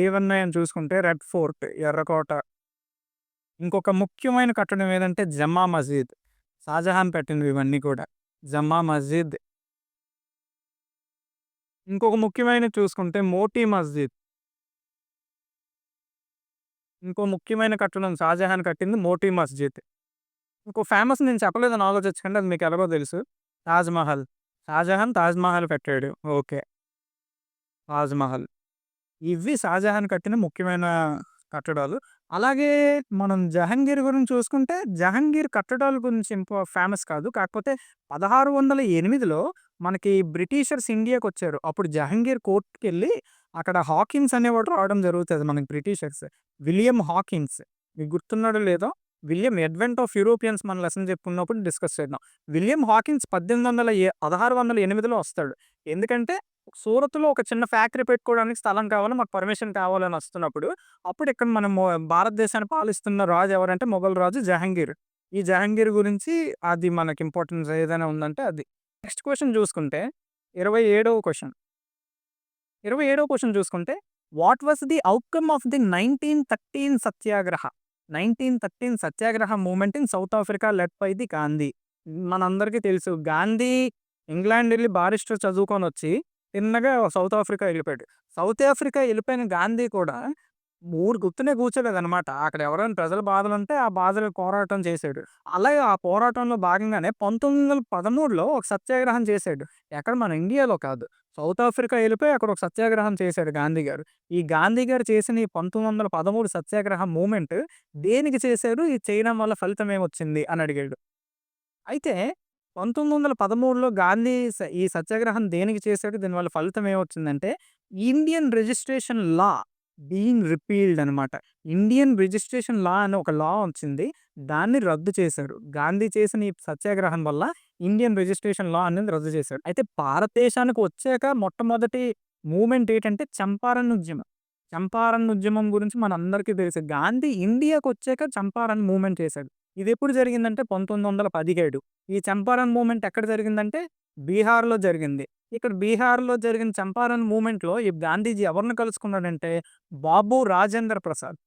ఏవన్నాయని చూసుకుంటే రెడ్ ఫోర్ట్, ఎర్రకోట. ఇంకొక ముఖ్యమైన కట్టడం ఏదంటే జమ్మా మస్జిద్. షాజహాన్ పెట్టినవి ఇవన్నీ కూడా. జమ్మా మస్జిద్. ఇంకొక ముఖ్యమైనది చూసుకుంటే మోతీ మస్జిద్. ఇంకో ముఖ్యమైన కట్టడం షాజహాన్ కట్టింది మోతీ మస్జిద్. ఇంకో ఫేమస్ నేను చెప్పలేదని ఆలోచించకండి. అది మీకు ఎలాగో తెలుసు. తాజ్‌మహల్. షాజహాన్ తాజ్‌మహల్ కట్టాడు. ఓకే. తాజ్‌మహల్. ఇవి షాజహాన్ కట్టిన ముఖ్యమైన కట్టడాలు. అలాగే మనం జహంగీర్ గురించి చూసుకుంటే, జహంగీర్ కట్టడాల గురించి ఫేమస్ కాదు. కాకపోతే 1608లో మనకి బ్రిటిషర్స్ ఇండియాకొచ్చారు. అప్పుడు జహంగీర్ కోర్ట్‌కెళ్ళి అక్కడ హాకిన్స్ అనేవాడు రావడం జరుగుతది మనకి బ్రిటిషర్స్. William Hawkins. మీకు గుర్తున్నాడో లేదో? విలియం అడ్వెంట్ ఆఫ్ యూరోపియన్స్ మన లెసన్ చెప్పుకున్నప్పుడు డిస్కస్ చేద్దాం. విలియం హాకిన్స్ 1608లో వస్తాడు. ఎందుకంటే సూరత్‌లో ఒక చిన్న ఫ్యాక్టరీ పెట్టుకోవడానికి స్థలం కావాలి. మాకు పర్మిషన్ కావాలని వస్తున్నప్పుడు, అప్పుడు ఇక్కడ మనము భారతదేశాన్ని పాలిస్తున్న రాజు ఎవరంటే మొఘల్ రాజు జహంగీర్. ఈ జహంగీర్ గురించి అది మనకి ఇంపార్టెన్స్ ఏదైనా ఉందంటే అది. నెక్స్ట్ క్వెషన్ చూసుకుంటే 27వ క్వెషన్. 27వ క్వెషన్ చూసుకుంటే what was the outcome of the 1913 Satyagraha? 1913 Satyagraha movement in South Africa led by the Gandhi. మనందరికీ తెలుసు. గాంధీ ఇంగ్లాండ్ ఎళ్లి బారిస్టర్ చదువుకొనొచ్చి తిన్నగా సౌత్ ఆఫ్రికా ఎళ్ళిపోయాడు. సౌత్ ఆఫ్రికా ఎళ్ళిపోయిన గాంధీ కూడా గుర్తునే కూర్చోలేదనమాట. అక్కడ ఎవరైనా ప్రజల బాధలుంటే ఆ బాధలకు పోరాటం చేశాడు. అలాగే ఆ పోరాటంలో భాగంగానే 1913లో ఒక సత్యాగ్రహం చేశాడు. ఎక్కడ మన ఇండియాలో కాదు. సౌత్ ఆఫ్రికా ఎళ్ళిపోయి అక్కడ ఒక సత్యాగ్రహం చేశాడు గాంధీ గారు. ఈ గాంధీ గారు చేసిన ఈ 1913 సత్యాగ్రహ మూవ్‌మెంట్ దేనికి చేశారు? ఇది చేయడం వల్ల ఫలితం ఏమొచ్చింది అని అడిగాడు. అయితే 1913లో గాంధీ ఈ సత్యాగ్రహం దేనికి చేశాడు? దీనివల్ల ఫలితం ఏమొచ్చిందంటే, ఇండియన్ రిజిస్ట్రేషన్ లా బీయింగ్ రిపీల్డ్ అనమాట. ఇండియన్ రిజిస్ట్రేషన్ లా అని ఒక లా వచ్చింది. దాన్ని రద్దు చేశారు. గాంధీ చేసిన ఈ సత్యాగ్రహం వల్ల ఇండియన్ రిజిస్ట్రేషన్ లా అనేది రద్దు చేశారు. అయితే భారతదేశానికి వచ్చాక మొట్టమొదటి మూవ్‌మెంట్ ఏటంటే చంపారణ్ ఉద్యమం. చంపారణ్ ఉద్యమం గురించి మనందరికీ తెలుసు. గాంధీ ఇండియాకొచ్చాక చంపారణ్ మూవ్‌మెంట్ చేశాడు. ఇదెప్పుడు జరిగిందంటే 1917. ఈ చంపారణ్ మూవ్‌మెంట్ ఎక్కడ జరిగిందంటే బీహార్‌లో జరిగింది. ఇక్కడ బీహార్‌లో జరిగిన చంపారణ్ మూవ్‌మెంట్‌లో ఈ గాంధీజీ ఎవరిని కలుసుకున్నాడంటే బాబు రాజేంద్ర ప్రసాద్.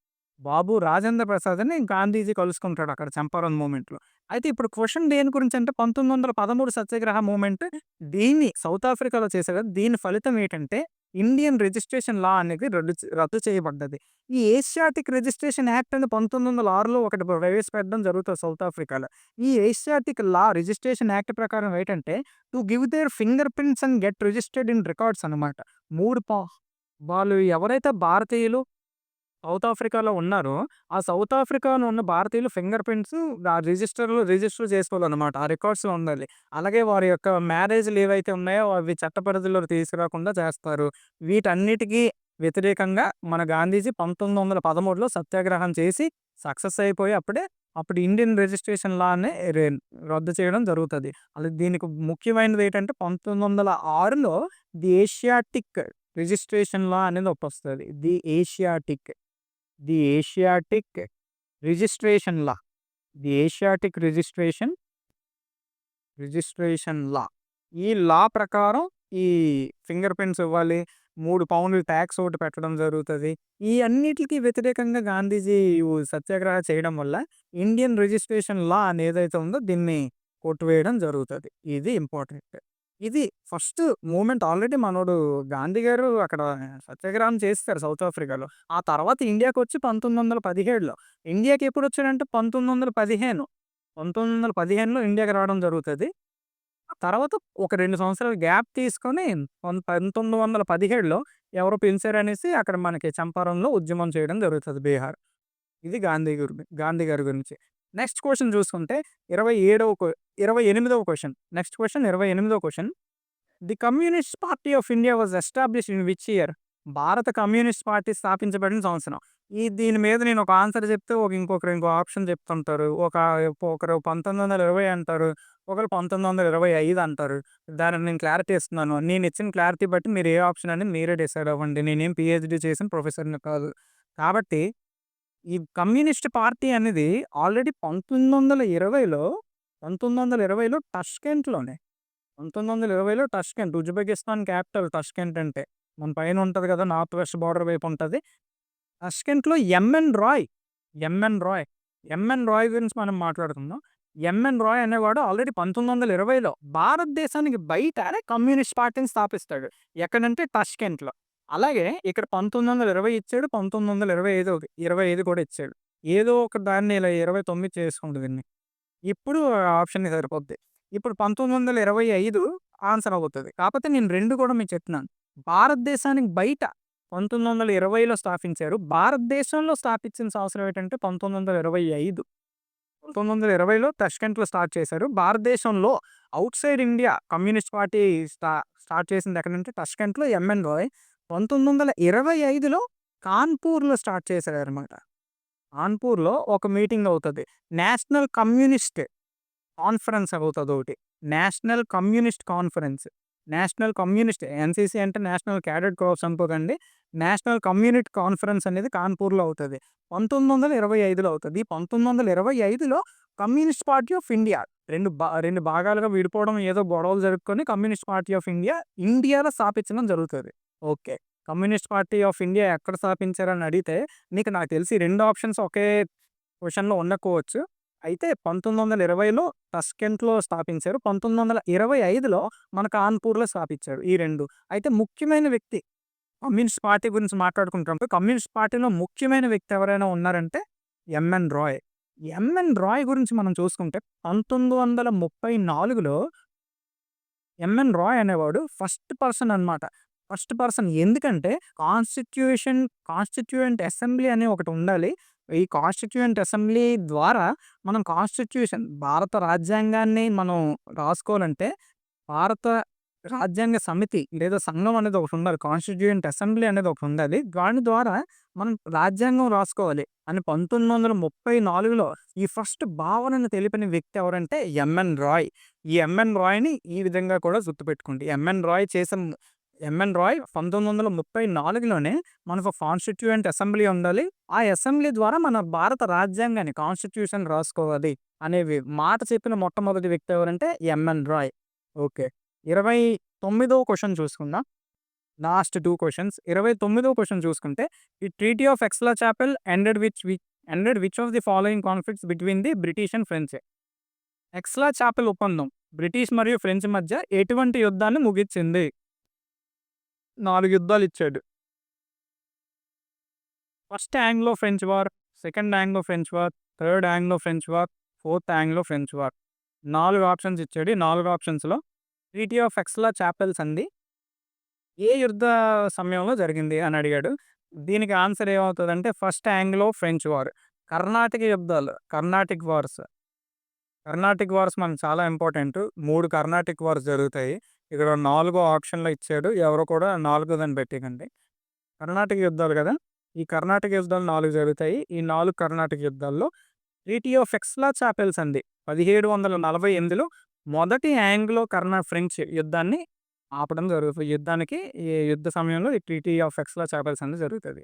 బాబు రాజేంద్ర ప్రసాద్‌ని గాంధీజీ కలుసుకుంటాడు అక్కడ చంపారణ్ మూవ్‌మెంట్‌లో. అయితే ఇప్పుడు క్వెషన్ దేని గురించంటే 1913 సత్యాగ్రహ మూవ్‌మెంట్ దీన్ని సౌత్ ఆఫ్రికాలో చేశారు కదా! దీని ఫలితం ఏంటంటే ఇండియన్ రిజిస్ట్రేషన్ లా అనేది రద్దు చేయబడ్డది. ఈ ఏషియాటిక్ రిజిస్ట్రేషన్ యాక్ట్ అని 1906లో ఒకటి ప్రవేశపెట్టడం జరుగుతది సౌత్ ఆఫ్రికాలో. ఈ ఏషియాటిక్ లా రిజిస్ట్రేషన్ యాక్ట్ ప్రకారం ఏంటంటే to give there finger prints and get registered in records అనమాట. 3 పా వాళ్ళు ఎవరైతే భారతీయులు సౌత్ ఆఫ్రికాలో ఉన్నారో, ఆ సౌత్ ఆఫ్రికాలో ఉన్న భారతీయులు ఫింగర్ ప్రింట్స్ ఆ రిజిస్టర్ చేసుకోవాలనమాట. ఆ రికార్డ్స్‌లో ఉండాలి. అలాగే వారి యొక్క మ్యారేజ్‌లు ఏవైతే ఉన్నాయో అవి చట్ట పరిధిలోకి తీసుకురాకుండా చేస్తారు. వీటన్నిటికి వ్యతిరేకంగా మన గాంధీజీ 1913లో సత్యాగ్రహం చేసి సక్సెస్ అయిపోయి అప్పుడు ఇండియన్ రిజిస్ట్రేషన్ లాని రద్దు చేయడం జరుగుతది. దీనికి ముఖ్యమైనది ఏంటంటే 1906లో ది ఏషియాటిక్ రిజిస్ట్రేషన్ లా అనేది ఒకటొస్తది. The Asiatic registration law. The Asiatic registration law. ఈ లా ప్రకారం ఈ ఫింగర్ ప్రింట్స్ ఇవ్వాలి. 3 పౌండ్‌ల టాక్స్ ఒకటి పెట్టడం జరుగుతది. ఈ అన్నిట్లికి వ్యతిరేకంగా గాంధీజీ సత్యాగ్రహ చేయడం వల్ల ఇండియన్ రిజిస్ట్రేషన్ లా అని ఏదైతే ఉందో దీన్ని కొట్టివేయడం జరుగుతది. ఇది ఇంపార్టెంట్. ఇది ఫస్ట్ మూవ్‌మెంట్ ఆల్రెడీ మనోడు గాంధీ గారు అక్కడ సత్యాగ్రహం చేసేసారు సౌత్ ఆఫ్రికాలో. ఆ తర్వాత ఇండియాకొచ్చి 1917లో. ఇండియాకి ఎప్పుడొచ్చాడంటే 1915. 1915లో ఇండియాకి రావడం జరుగుతది. ఆ తర్వాత ఒక 2 సంవత్సరాలు గ్యాప్ తీసుకొని 1917లో ఎవరో పిలిసారనేసి అక్కడ మనకి చంపారణ్‌లో ఉద్యమం చేయడం జరుగుతది బీహార్. ఇది గాంధీ గారి గురించి. నెక్స్ట్ క్వెషన్ చూసుకుంటే 28వ క్వెషన్. నెక్స్ట్ క్వెషన్ 28వ question. The communist party of India was established in which year? భారత కమ్యూనిస్ట్ పార్టీ స్థాపించబడిన సంవత్సరం. దీని మీద నేను ఒక ఆన్సర్ చెప్తే ఇంకొకరు ఇంకో ఆప్షన్ చెప్తుంటారు. ఒకరు 1920 అంటారు. ఒకరు 1925 అంటారు. దానికి నేను క్లారిటీ ఇస్తున్నాను. నేను ఇచ్చిన క్లారిటీ బట్టి మీరు ఏ ఆప్షన్ అని మీరే డిసైడ్ అవ్వండి. నేనేం పీహెచ్‌డీ చేసిన ప్రొఫెసర్‌ని కాదు. కాబట్టి ఈ కమ్యూనిస్ట్ పార్టీ అనేది ఆల్రెడీ 1920లో టష్కెంట్‌లోనే 1920లో టష్కెంట్ ఉజ్బెకిస్తాన్ క్యాపిటల్ టష్కెంట్ అంటే. మన పైన ఉంటది కదా! నార్త్ వెస్ట్ బోర్డర్ వైపు ఉంటది. టష్కెంట్‌లో ఎంఎన్ రాయ్ గురించి మనం మాట్లాడుకుందాం. ఎంఎన్ రాయ్ అనేవాడు ఆల్రెడీ 1920లో భారతదేశానికి బయట కమ్యూనిస్ట్ పార్టీని స్థాపిస్తాడు. ఎక్కడంటే టష్కెంట్‌లో. అలాగే ఇక్కడ 1920 ఇచ్చాడు. 1925 25 కూడా ఇచ్చాడు. ఏదో ఒక దాన్ని ఇలా 29 చేసుకోండి దీన్ని. ఇప్పుడు ఆప్షన్ సరిపోద్ది. ఇప్పుడు 1925 ఆన్సర్ అవుతది. కాపోతే నేను 2 కూడా మీకు చెప్తున్నాను. భారతదేశానికి బయట 1920లో స్థాపించారు. భారతదేశంలో స్థాపించిన సంవత్సరం ఏంటంటే 1925. 1920లో తష్కెంట్‌లో స్టార్ట్ చేశారు. భారతదేశంలో outside India communist party start చేసింది ఎక్కడంటే టష్కెంట్‌లో ఎంఎన్ రాయ్. 1925లో కాన్పూర్‌లో స్టార్ట్ చేశారనమాట. కాన్పూర్‌లో ఒక మీటింగ్ అవుతది. నేషనల్ కమ్యూనిస్ట్ కాన్ఫరెన్స్ అవుతదోటి. National communist conference. National communist NCC అంటే నేషనల్ క్యాడెట్ కార్ప్స్ అనుకోకండి. నేషనల్ కమ్యూనిటీ కాన్ఫరెన్స్ అనేది కాన్పూర్‌లో అవుతది. 1925లో అవుతది. ఈ 1925లో కమ్యూనిస్ట్ పార్టీ ఆఫ్ ఇండియా 2 భాగాలుగా విడిపోవడం ఏదో గొడవలు జరుపుకొని కమ్యూనిస్ట్ పార్టీ ఆఫ్ ఇండియా ఇండియాలో స్థాపించడం జరుగుతది. Okay. Communist party of India ఎక్కడ స్థాపించారని అడిగితే నాకు తెలిసి 2 ఆప్షన్స్ ఒకే క్వెషన్‌లో ఉండకపోవచ్చు. అయితే 1920లో టష్కెంట్‌లో స్థాపించారు. 1925లో మన కాన్పూర్‌లో స్థాపించారు. ఈ 2. అయితే ముఖ్యమైన వ్యక్తి కమ్యూనిస్ట్ పార్టీ గురించి మాట్లాడుకుంటున్నప్పుడు కమ్యూనిస్ట్ పార్టీలో ముఖ్యమైన వ్యక్తి ఎవరైనా ఉన్నారంటే ఎంఎన్ రాయ్. ఎంఎన్ రాయ్ గురించి మనం చూసుకుంటే 1934లో ఎంఎన్ రాయ్ అనేవాడు ఫస్ట్ పర్సన్ అనమాట. ఫస్ట్ పర్సన్ ఎందుకంటే కాన్స్టిట్యూయెంట్ అసెంబ్లీ అని ఒకటి ఉండాలి. ఈ కాన్స్టిట్యూయెంట్ అసెంబ్లీ ద్వారా మనం భారత రాజ్యాంగాన్ని మనం రాసుకోవాలంటే భారత రాజ్యాంగ సమితి లేదా సంఘం అనేది ఒకటి ఉండాలి. కాన్స్టిట్యూయెంట్ అసెంబ్లీ అనేది ఒకటి ఉండాలి. దాని ద్వారా మనం రాజ్యాంగం రాసుకోవాలి అని 1934లో ఈ ఫస్ట్ భావనను తెలిపిన వ్యక్తి ఎవరంటే ఎంఎన్ రాయ్. ఈ ఎంఎన్ రాయ్‌ని ఈ విధంగా కూడా గుర్తుపెట్టుకోండి. ఎంఎన్ రాయ్ 1934లోనే మనకు కాన్స్టిట్యూయెంట్ అసెంబ్లీ ఉండాలి. ఆ అసెంబ్లీ ద్వారా మన భారత రాజ్యాంగాన్ని కాన్స్టిట్యూషన్ రాసుకోవాలి అనేవి మాట చెప్పిన మొట్టమొదటి వ్యక్తి ఎవరంటే ఎంఎన్ రాయ్. ఓకే. 29వ క్వెషన్ చూసుకుందాం. Last 2 questions. 29వ క్వెషన్ చూసుకుంటే, "ఈ treaty of Aix la Chapelle ended which of the following conflicts between the British and French?" Aix la Chapelle ఒప్పందం బ్రిటిష్ మరియు ఫ్రెంచ్ మధ్య ఎటువంటి యుద్ధాన్ని ముగిచ్చింది? 4 యుద్ధాలిచ్చాడు. First Anglo French war, second Anglo French war, third Anglo French war, fourth Anglo French war. 4 options ఇచ్చాడు. ఈ 4 ఆప్షన్స్‌లో ట్రీటీ ఆఫ్ ఎక్స్‌లా చాపెల్ సంధి ఏ యుద్ధ సమయంలో జరిగింది అని అడిగాడు. దీనికి ఆన్సర్ ఏమవుతదంటే first Anglo French war. Karnataka యుద్ధాలు. కర్ణాటిక్ వార్స్ మనకు చాలా ఇంపార్టెంట్. 3 కర్ణాటిక్ వార్స్ జరుగుతాయి. ఇక్కడ 4 ఆప్షన్‌లో ఇచ్చాడు. ఎవరు కూడా 4దని పెట్టేయకండి. కర్ణాటక యుద్ధాలు గదా! ఈ కర్ణాటక యుద్ధాలు 4 జరుగుతాయి. ఈ 4 Karnataka యుద్ధాల్లో treaty of Aix la Chappell సంధి 1748లో మొదటి ఆంగ్లో ఫ్రెంచ్ యుద్ధాన్ని ఆపడం జరుగుతది. ఈ యుద్ధ సమయంలో ఈ ట్రీటీ ఆఫ్ ఎక్స్‌లా చాపెల్ సంధి జరుగుతది.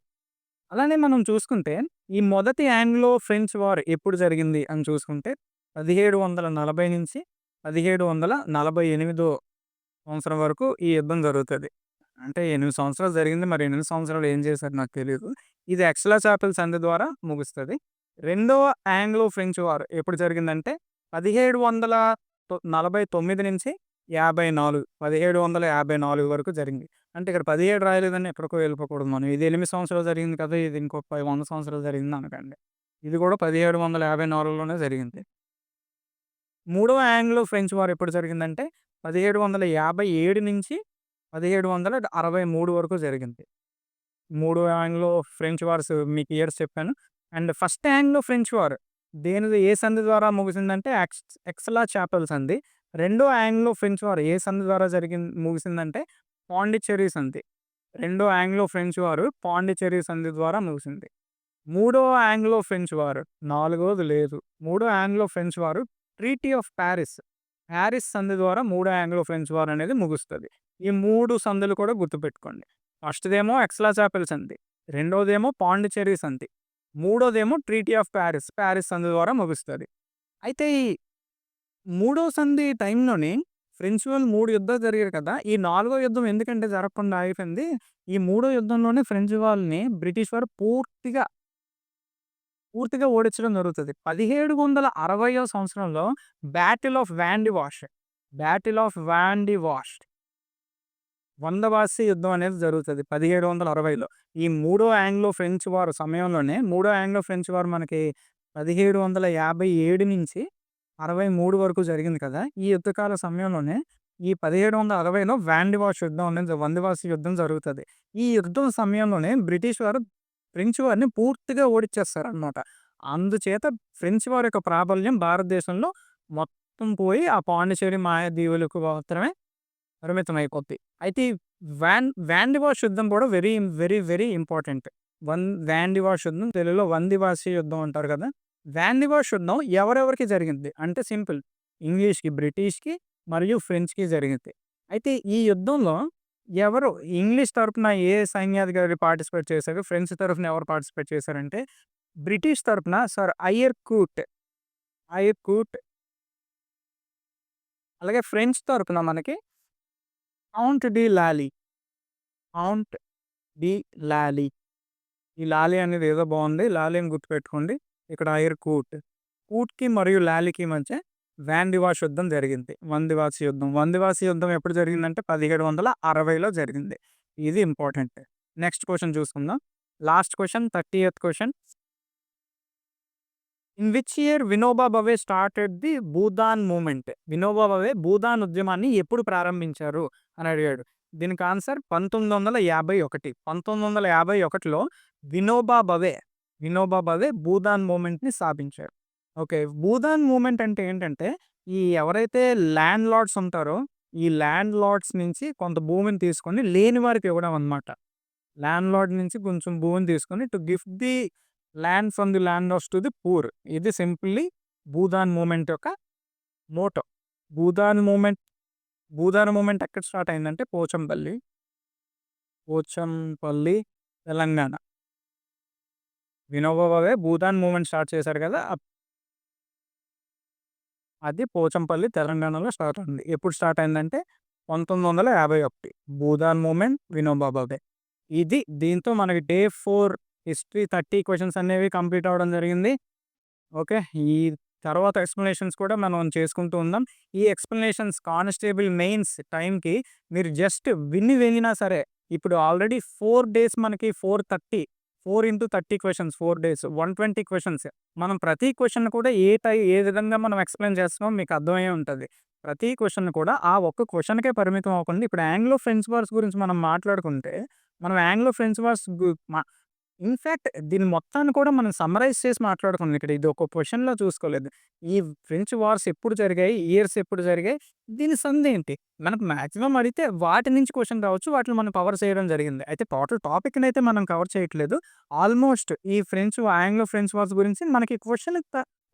అలానే మనం చూసుకుంటే ఈ మొదటి ఆంగ్లో ఫ్రెంచ్ వార్ ఎప్పుడు జరిగింది అని చూసుకుంటే 1740 నుంచి 1748 సంవత్సరం వరకు ఈ యుద్ధం జరుగుతది. అంటే 8 సంవత్సరాలు జరిగింది. మరి 8 సంవత్సరాలు ఏం చేశారో నాకు తెలీదు. ఇది ఎక్స్‌లా చాపెల్ సంధి ద్వారా ముగుస్తది. రెండవ ఆంగ్లో ఫ్రెంచ్ వార్ ఎప్పుడు జరిగిందంటే 1749 నుంచి 54 1754 వరకు జరిగింది. అంటే ఇక్కడ 17 రాయలేదని ఎక్కడికో వెళ్ళిపోకూడదు మనం. ఇది 8 సంవత్సరాలు జరిగింది కదా! ఇది ఇంకో 100 సంవత్సరాలు జరిగింది అనకండి. ఇది కూడా 1754లోనే జరిగింది. మూడవ ఆంగ్లో ఫ్రెంచ్ వార్ ఎప్పుడు జరిగిందంటే 1757 నుంచి 1763 వరకు జరిగింది. 3 ఆంగ్లో ఫ్రెంచ్ వార్స్ మీకు ఇయర్స్ చెప్పాను. And first Anglo French war ఏ సంధి ద్వారా ముగిసిందంటే ఎక్స్‌లా చాపెల్ సంధి. రెండో ఆంగ్లో ఫ్రెంచ్ వార్ ఏ సంధి ద్వారా ముగిసిందంటే పాండిచ్చెరి సంధి. రెండో ఆంగ్లో ఫ్రెంచ్ వార్ పాండిచ్చెరి సంధి ద్వారా ముగిసింది. మూడో ఆంగ్లో ఫ్రెంచ్ వార్ నాలుగోది లేదు. మూడో Anglo French war treaty of Paris. Paris సంధి ద్వారా మూడో ఆంగ్లో ఫ్రెంచ్ వార్ అనేది ముగుస్తది. ఈ 3 సంధులు కూడా గుర్తుపెట్టుకోండి. ఫస్ట్‌దేమో ఎక్స్‌లా చాపెల్ సంధి. రెండోదేమో పాండిచ్చెరి సంధి. మూడోదేమో ట్రీటీ ఆఫ్ పారిస్. పారిస్ సంధి ద్వారా ముగుస్తది. అయితే ఈ మూడో సంధి టైంలోనే ఫ్రెంచ్ వాళ్ళు 3 యుద్ధాలు జరిగాయి కదా! ఈ నాలుగో యుద్ధం ఎందుకంటే జరగకుండా ఆగిపోయింది. ఈ మూడో యుద్ధంలోనే ఫ్రెంచ్ వాళ్ళని బ్రిటిష్ వారు పూర్తిగా పూర్తిగా ఓడించడం జరుగుతది. 1760వ సంవత్సరంలో బ్యాటిల్ ఆఫ్ వాండివాష్ వందవాసి యుద్ధం అనేది జరుగుతది 1760లో. ఈ మూడో ఆంగ్లో ఫ్రెంచ్ వార్ మనకి 1757 నుంచి 63 వరకు జరిగింది కదా! ఈ యుద్ధకాల సమయంలోనే ఈ 1760లో వాండివాష్ యుద్ధం అనేది వందవాసి యుద్ధం జరుగుతది. ఈ యుద్ధం సమయంలోనే బ్రిటిష్ వారు ఫ్రెంచ్ వారిని పూర్తిగా ఓడించేస్తారనమాట. అందుచేత ఫ్రెంచ్ వారి యొక్క ప్రాబల్యం భారతదేశంలో మొత్తం పోయి ఆ పాండిచ్చేరి, మాయాదీవులకు మాత్రమే పరిమితమైపోద్ది. అయితే ఈ వాండివాష్ యుద్ధం కూడా వెరీ ఇంపార్టెంట్. వాండివాష్ యుద్ధం తెలుగులో వందివాసి యుద్ధం అంటారు కదా! వాండివాష్ యుద్ధం ఎవరెవరికి జరిగింది? అంటే సింపుల్. ఇంగ్లీష్‌కి, బ్రిటిష్‌కి మరియు ఫ్రెంచ్‌కి జరిగింది. అయితే ఈ యుద్ధంలో ఎవరు ఇంగ్లీష్ తరపున ఏ సైన్యాధికారి పార్టిసిపేట్ చేశారు? ఫ్రెంచ్ తరపున ఎవరు పార్టిసిపేట్ చేశారంటే బ్రిటిష్ తరపున సర్ ఐర్ కూట్ అలాగే ఫ్రెంచ్ తరపున మనకి Count de Lally. Count de Lally. ఈ లాలీ అనేది ఏదో బావుంది. లాలీని గుర్తుపెట్టుకోండి. ఇక్కడ ఐర్ కూట్. కూట్‌కి మరియు లాలీకి మధ్య వాండివాష్ యుద్ధం జరిగింది. వందివాసి యుద్ధం ఎప్పుడు జరిగిందంటే 1760లో జరిగింది. ఇది ఇంపార్టెంట్. నెక్స్ట్ క్వెషన్ చూసుకుందాం. Last question 30th question. In which year Vinoba Bhave started the Bhoodan movement? Vinoba Bhave Bhoodan ఉద్యమాన్ని ఎప్పుడు ప్రారంభించారు అని అడిగాడు. దీనికి ఆన్సర్ 1951. 1951లో వినోబా భావే భూదాన్ మూవ్‌మెంట్‌ని స్థాపించారు. ఓకే. భూదాన్ మూవ్‌మెంట్ అంటే ఏంటంటే, ఈ ఎవరైతే ల్యాండ్ లార్డ్స్ ఉంటారో, ఈ ల్యాండ్ లార్డ్స్ నుంచి కొంత భూమిని తీసుకొని లేని వారికి ఇవ్వడం అనమాట. ల్యాండ్ లార్డ్ నుంచి కొంచెం భూమిని తీసుకొని to gift the land from the land of to the poor. ఇది సింప్లీ భూదాన్ మూవ్‌మెంట్ యొక్క motto. Bhoodan movement Bhoodan movement ఎక్కడ స్టార్ట్ అయిందంటే పోచంపల్లి, తెలంగాణ. వినోబా భావే భూదాన్ మూవ్‌మెంట్ స్టార్ట్ చేశారు కదా! అది పోచంపల్లి, తెలంగాణలో స్టార్ట్ అయింది. ఎప్పుడు స్టార్ట్ అయిందంటే 1951. భూదాన్ మూవ్‌మెంట్, వినోబా భావే. దీంతో మనకి డే 4 హిస్టరీ 30 క్వెషన్స్ అనేవి కంప్లీట్ అవ్వడం జరిగింది. ఓకే. ఈ తర్వాత ఎక్స్‌ప్లనేషన్స్ కూడా మనం చేసుకుంటూ ఉందాం. ఈ ఎక్స్‌ప్లనేషన్స్ కానిస్టేబుల్ మెయిన్స్ టైంకి మీరు జస్ట్ వెళ్ళినా సరే, ఇప్పుడు ఆల్రెడీ 4 డేస్ మనకి 4 క్వెషన్స్ 4 డేస్ 120 క్వెషన్స్. మనం ప్రతి క్వెషన్ కూడా ఏ విధంగా మనం ఎక్స్‌ప్లెయిన్ చేస్తున్నామో మీకు అర్థమయ్యే ఉంటది. ప్రతి క్వెషన్ కూడా ఆ ఒక్క క్వెషన్‌కే పరిమితం అవ్వకుండా ఇప్పుడు ఆంగ్లో ఫ్రెంచ్ వార్స్ గురించి మనం మాట్లాడుకుంటే, మనం ఆంగ్లో ఫ్రెంచ్ వార్స్ గు మ ఇన్‌ఫాక్ట్ దీన్ని మొత్తాన్ని కూడా మనం సమ్మరైజ్ చేసి మాట్లాడుకున్నాం. ఇక్కడ ఇది ఒక క్వెషన్‌లో చూసుకోలేదు. ఈ ఫ్రెంచ్ వార్స్ ఎప్పుడు జరిగాయి? ఇయర్స్ ఎప్పుడు జరిగాయి? దీని సందేంటి? మనకు మాక్సిమం అడిగితే వాటి నుంచి క్వెషన్ రావచ్చు. వాటిని మనం కవర్ చేయడం జరిగింది. అయితే టోటల్ టాపిక్‌నైతే మనం కవర్ చేయట్లేదు. ఆల్మోస్ట్ ఈ ఆంగ్లో ఫ్రెంచ్ వార్స్ గురించి మనకి క్వెషన్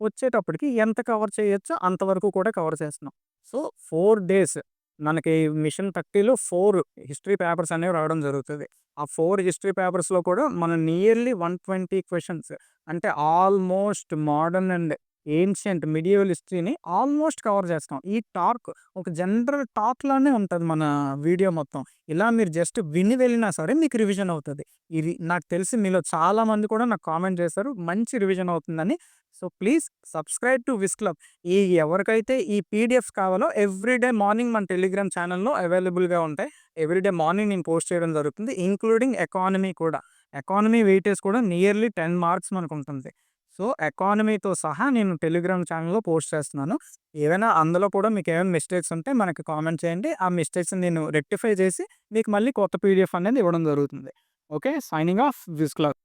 వచ్చేటప్పటికి ఎంత కవర్ చేయొచ్చో అంతవరకు కూడా కవర్ చేస్తున్నాం. సో, 4 డేస్ మనకి మిషన్ 30లో 4 హిస్టరీ పేపర్స్ అనేవి రావడం జరుగుతది. ఆ 4 హిస్టరీ పేపర్స్‌లో కూడా మనం నియర్లీ 120 క్వెషన్స్ అంటే almost modern and ancient medieval హిస్టరీని ఆల్మోస్ట్ కవర్ చేస్తాం. ఈ టాక్ ఒక జనరల్ టాక్‌లానే ఉంటది మన వీడియో మొత్తం. ఇలా మీరు జస్ట్ వెళ్ళినా సరే మీకు రివిజన్ అవుతది. ఇది నాకు తెలిసి మీలో చాలామంది కూడా నాకు కామెంట్ చేశారు. మంచి రివిజన్ అవుతుందని. So, please subscribe to Wiz Club. ఎవరికైతే ఈ పీడిఎఫ్స్ కావాలో ఎవ్రీడే మార్నింగ్ మన టెలిగ్రామ్ ఛానెల్‌లో అవైలబుల్‌గా ఉంటాయి. ఎవ్రీడే మార్నింగ్ నేను పోస్ట్ చేయడం జరుగుతుంది. ఇంక్లూడింగ్ ఎకానమీ కూడా. ఎకానమీ వెయిటేజ్ కూడా నియర్లీ 10 మార్క్స్ మనకుంటుంది. సో, ఎకానమీతో సహా నేను టెలిగ్రామ్ ఛానెల్‌లో పోస్ట్ చేస్తున్నాను. ఏవైనా అందులో కూడా మీకేమైనా మిస్టేక్స్ ఉంటే మనకి కామెంట్ చేయండి. ఆ మిస్టేక్స్‌ని నేను రెక్టిఫై చేసి మీకు మళ్ళీ కొత్త పీడిఎఫ్ అనేది ఇవ్వడం జరుగుతుంది. Okay. Signing off Wiz club.